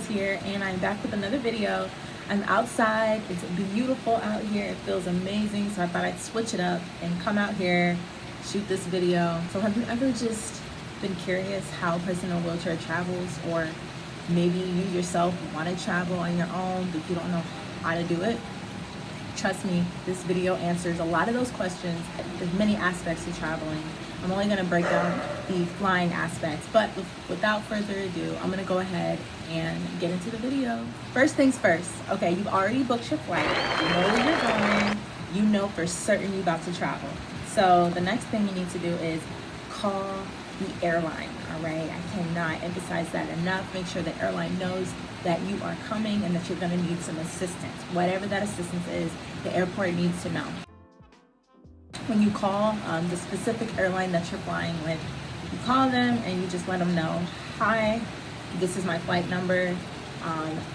Girls here, and I'm back with another video. I'm outside. It's beautiful out here. It feels amazing, so I thought I'd switch it up and come out here, shoot this video. So have you ever just been curious how a person in a wheelchair travels, or maybe you yourself want to travel on your own but you don't know how to do it? Trust me, this video answers a lot of those questions. There's many aspects to traveling. I'm only going to break down the flying aspects, but without further ado, I'm going to go ahead and get into the video. First things first, okay, you've already booked your flight, you know where you're going, you know for certain you're about to travel. So the next thing you need to do is call the airline, all right? I cannot emphasize that enough. Make sure the airline knows that you are coming and that you're going to need some assistance. Whatever that assistance is, the airport needs to know. When you call the specific airline that you're flying with, you call them and you just let them know, hi, this is my flight number.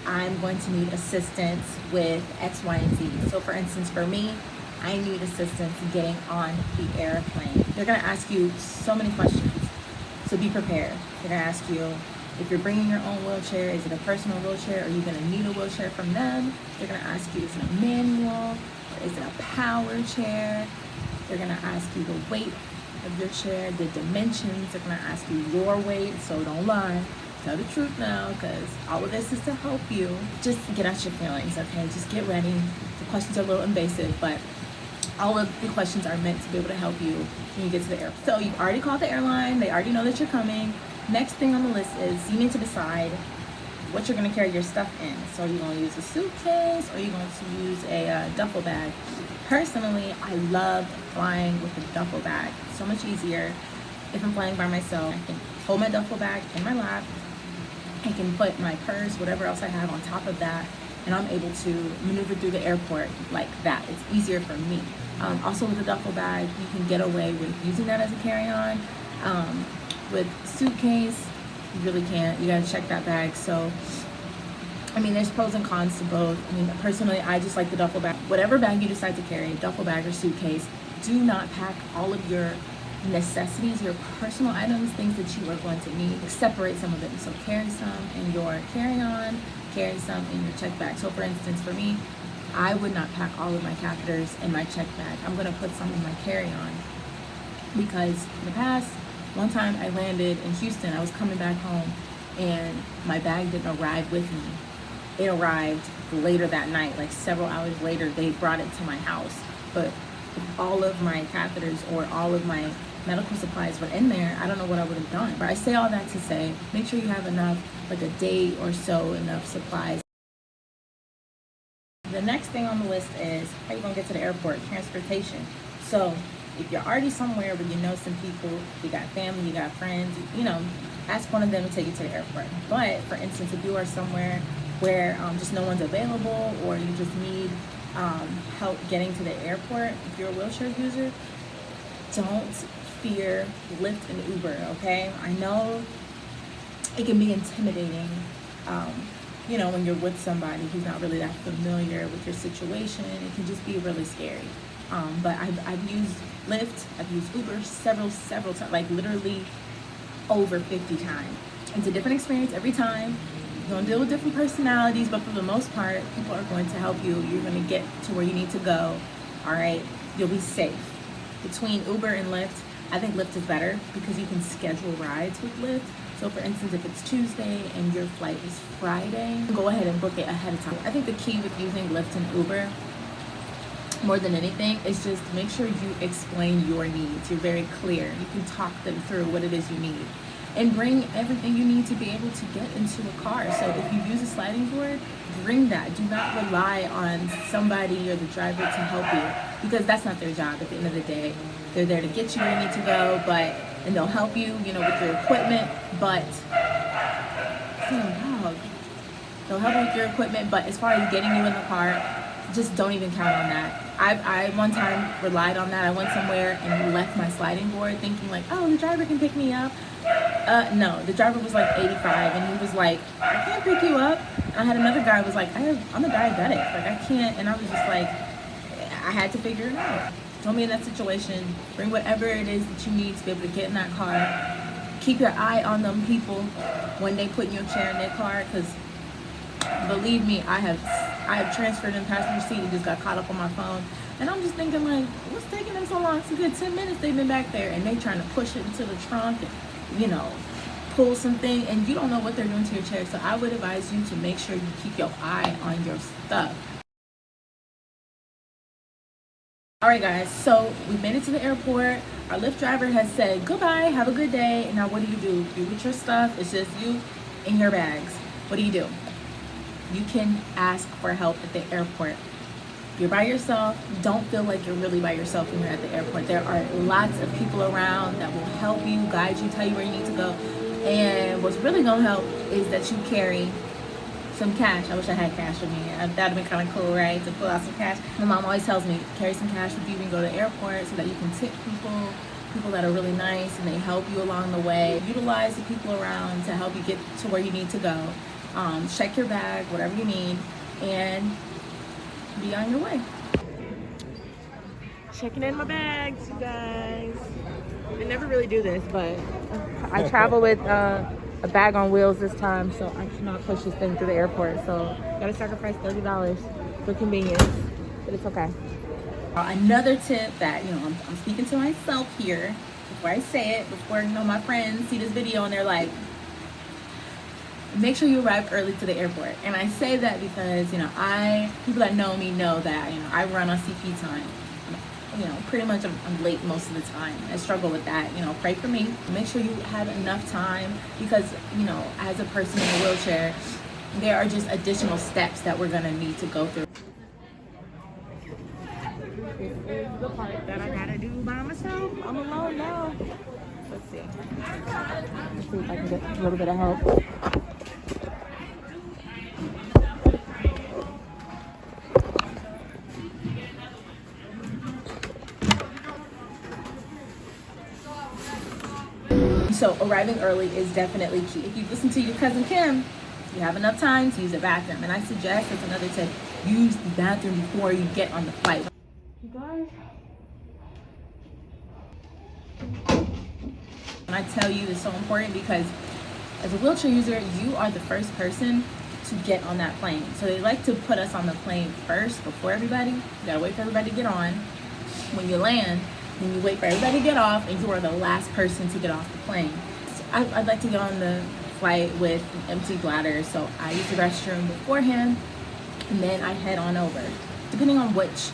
I'm going to need assistance with X, Y, and Z. So for instance, for me, I need assistance getting on the airplane. They're going to ask you so many questions, so be prepared. They're going to ask you if you're bringing your own wheelchair, is it a personal wheelchair? Are you going to need a wheelchair from them? They're going to ask you, is it a manual or is it a power chair? They're going to ask you the weight of your chair, the dimensions. They're going to ask you your weight, so don't lie. Tell the truth now, because all of this is to help you. Just get out your feelings, okay? Just get ready. The questions are a little invasive, but all of the questions are meant to be able to help you when you get to the airport. So you've already called the airline. They already know that you're coming. Next thing on the list is you need to decide what you're going to carry your stuff in. So are you going to use a suitcase, or are you going to use a duffel bag? Personally, I love flying with a duffel bag. It's so much easier. If I'm flying by myself, I can hold my duffel bag in my lap. I can put my purse, whatever else I have on top of that, and I'm able to maneuver through the airport like that. It's easier for me. Also with a duffel bag, you can get away with using that as a carry-on. With Suitcase, you really can't. You gotta check that bag. So I mean, there's pros and cons to both. I mean, personally, I just like the duffel bag. Whatever bag you decide to carry, duffel bag or suitcase, do not pack all of your necessities, your personal items, things that you are going to need. Separate some of it. So carry some in your carry-on, carry some in your check bag. So for instance, for me, I would not pack all of my catheters in my check bag. I'm gonna put some in my carry-on, because in the past, one time I landed in Houston, I was coming back home and my bag didn't arrive with me. It arrived later that night, like several hours later, they brought it to my house. But if all of my catheters or all of my medical supplies were in there, I don't know what I would have done. But I say all that to say, make sure you have enough, like a day or so, enough supplies. The next thing on the list is how you gonna get to the airport, transportation. So if you're already somewhere where you know some people, you got family, you got friends, you know, ask one of them to take you to the airport. But for instance, if you are somewhere where just no one's available, or you just need help getting to the airport, if you're a wheelchair user, don't fear Lyft and Uber, okay? I know it can be intimidating, you know, when you're with somebody who's not really that familiar with your situation. It can just be really scary. But I've used Lyft, I've used Uber several times, like literally over 50 times. It's a different experience every time. You're gonna deal with different personalities, but for the most part, people are going to help you. You're gonna get to where you need to go, all right? You'll be safe. Between Uber and Lyft, I think Lyft is better because you can schedule rides with Lyft. So for instance, if it's Tuesday and your flight is Friday, go ahead and book it ahead of time. I think the key with using Lyft and Uber, more than anything, is just make sure you explain your needs. You're very clear. You can talk them through what it is you need, and bring everything you need to be able to get into a car. So if you use a sliding board, bring that. Do not rely on somebody or the driver to help you, because that's not their job at the end of the day. They're there to get you where you need to go, and they'll help you, you know, with your equipment, but they'll help you with your equipment, but as far as getting you in the car, just don't even count on that. I one time relied on that. I went somewhere and left my sliding board thinking like, oh, the driver can pick me up. No, the driver was like 85, and he was like, I can't pick you up. And I had another guy who was like, I'm a diabetic, like I can't. And I was just like, I had to figure it out. Don't be in that situation. Bring whatever it is that you need to be able to get in that car. Keep your eye on them people when they put your chair in their car, because believe me, I have transferred in the passenger seat and just got caught up on my phone. And I'm just thinking, like, what's taking them so long? It's a good 10 minutes they've been back there, and they trying to push it into the trunk and, you know, pull something, and you don't know what they're doing to your chair. So I would advise you to make sure you keep your eye on your stuff. All right, guys, so we made it to the airport. Our Lyft driver has said goodbye, have a good day. And now what do? You with your stuff. It's just you and your bags. What do? You can ask for help at the airport. You're by yourself. Don't feel like you're really by yourself when you're at the airport. There are lots of people around that will help you, guide you, tell you where you need to go. And what's really gonna help is that you carry some cash. I wish I had cash with me. That'd have been kind of cool, right? To pull out some cash. My mom always tells me, carry some cash with you when you go to the airport so that you can tip people that are really nice and they help you along the way. Utilize the people around to help you get to where you need to go. Check your bag, whatever you need, and be on your way. Checking in my bags, you guys. I never really do this, but I travel with a bag on wheels this time, so I cannot push this thing through the airport. So gotta sacrifice $30 for convenience, but it's okay. Another tip that, you know, I'm speaking to myself here before I say it, before, you know, my friends see this video and they're like, make sure you arrive early to the airport. And I say that because, you know, people that know me know that, you know, I run on CP time. You know, pretty much I'm late most of the time. I struggle with that. You know, pray for me. Make sure you have enough time because, you know, as a person in a wheelchair, there are just additional steps that we're gonna need to go through. This is the part that I gotta do by myself. I'm alone now. Let's see. Let's see if I can get a little bit of help. So arriving early is definitely key. If you listen to your cousin Kim, you have enough time to use the bathroom. And I suggest, as another tip, use the bathroom before you get on the flight. You guys, and I tell you, it's so important because as a wheelchair user, you are the first person to get on that plane. So they like to put us on the plane first before everybody. You gotta wait for everybody to get on. When you land, then you wait for everybody to get off, and you are the last person to get off the plane. So I'd like to get on the flight with an empty bladder, so I use the restroom beforehand, and then I head on over. Depending on which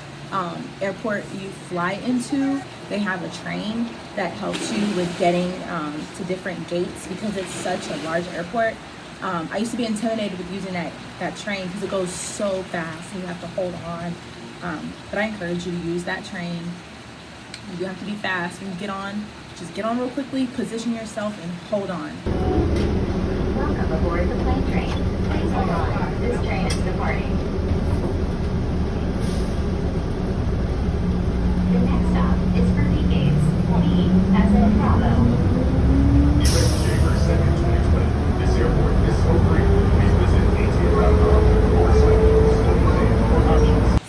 airport you fly into, they have a train that helps you with getting to different gates because it's such a large airport. I used to be intimidated with using that train because it goes so fast and you have to hold on. But I encourage you to use that train. You have to be fast when you get on. Just get on real quickly, position yourself, and hold on. Welcome aboard the plane train. Please hold on. This train is departing. The next stop is Suitcase. P as in Bravo. U.S. Chamber 2nd 2020. This airport is so free. Please visit ATL.com or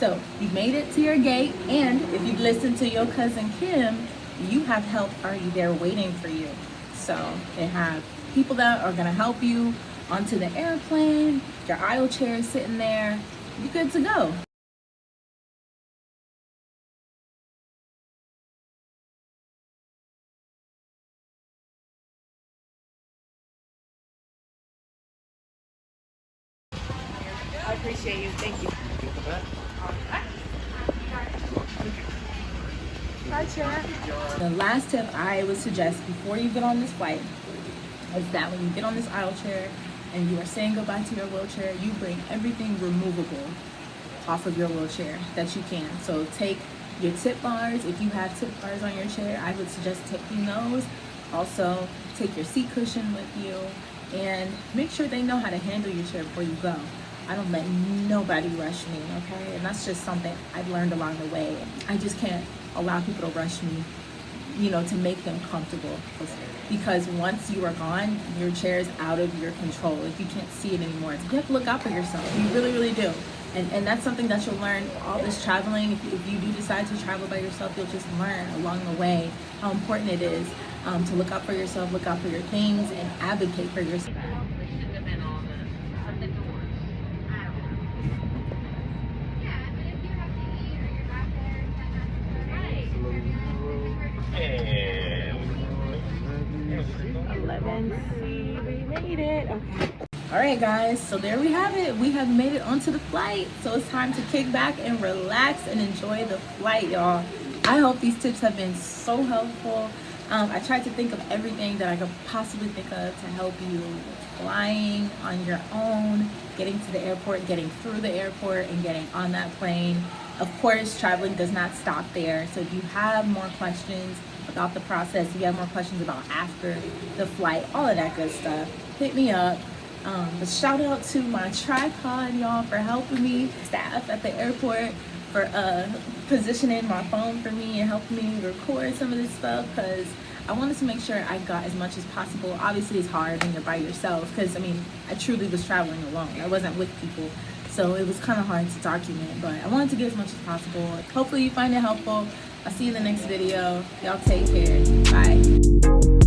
So you've made it to your gate, and if you listen to your cousin Kim, you have help already there waiting for you. So they have people that are gonna help you onto the airplane. Your aisle chair is sitting there. You're good to go. I appreciate you. Thank you. The last tip I would suggest before you get on this flight is that when you get on this aisle chair and you are saying goodbye to your wheelchair, you bring everything removable off of your wheelchair that you can. So take your tip bars. If you have tip bars on your chair, I would suggest taking those. Also, take your seat cushion with you and make sure they know how to handle your chair before you go. I don't let nobody rush me, okay? And that's just something I've learned along the way. I just can't allow people to rush me, you know, to make them comfortable. Because once you are gone, your chair is out of your control. Like, you can't see it anymore. You have to look out for yourself. You really, really do. And that's something that you'll learn all this traveling. If you do decide to travel by yourself, you'll just learn along the way how important it is to look out for yourself, look out for your things, and advocate for yourself. 11C, we made it. Okay. All right, guys, so there we have it. We have made it onto the flight. So it's time to kick back and relax and enjoy the flight, y'all. I hope these tips have been so helpful. I tried to think of everything that I could possibly think of to help you flying on your own, getting to the airport, getting through the airport, and getting on that plane. Of course, traveling does not stop there. So if you have more questions about the process, if you have more questions about after the flight, all of that good stuff, hit me up. But shout out to my tripod, y'all, for helping me, staff at the airport, for positioning my phone for me and helping me record some of this stuff, because I wanted to make sure I got as much as possible. Obviously, it's hard when you're by yourself, because, I mean, I truly was traveling alone. I wasn't with people, so it was kind of hard to document, but I wanted to get as much as possible. Hopefully, you find it helpful. I'll see you in the next video. Y'all take care. Bye.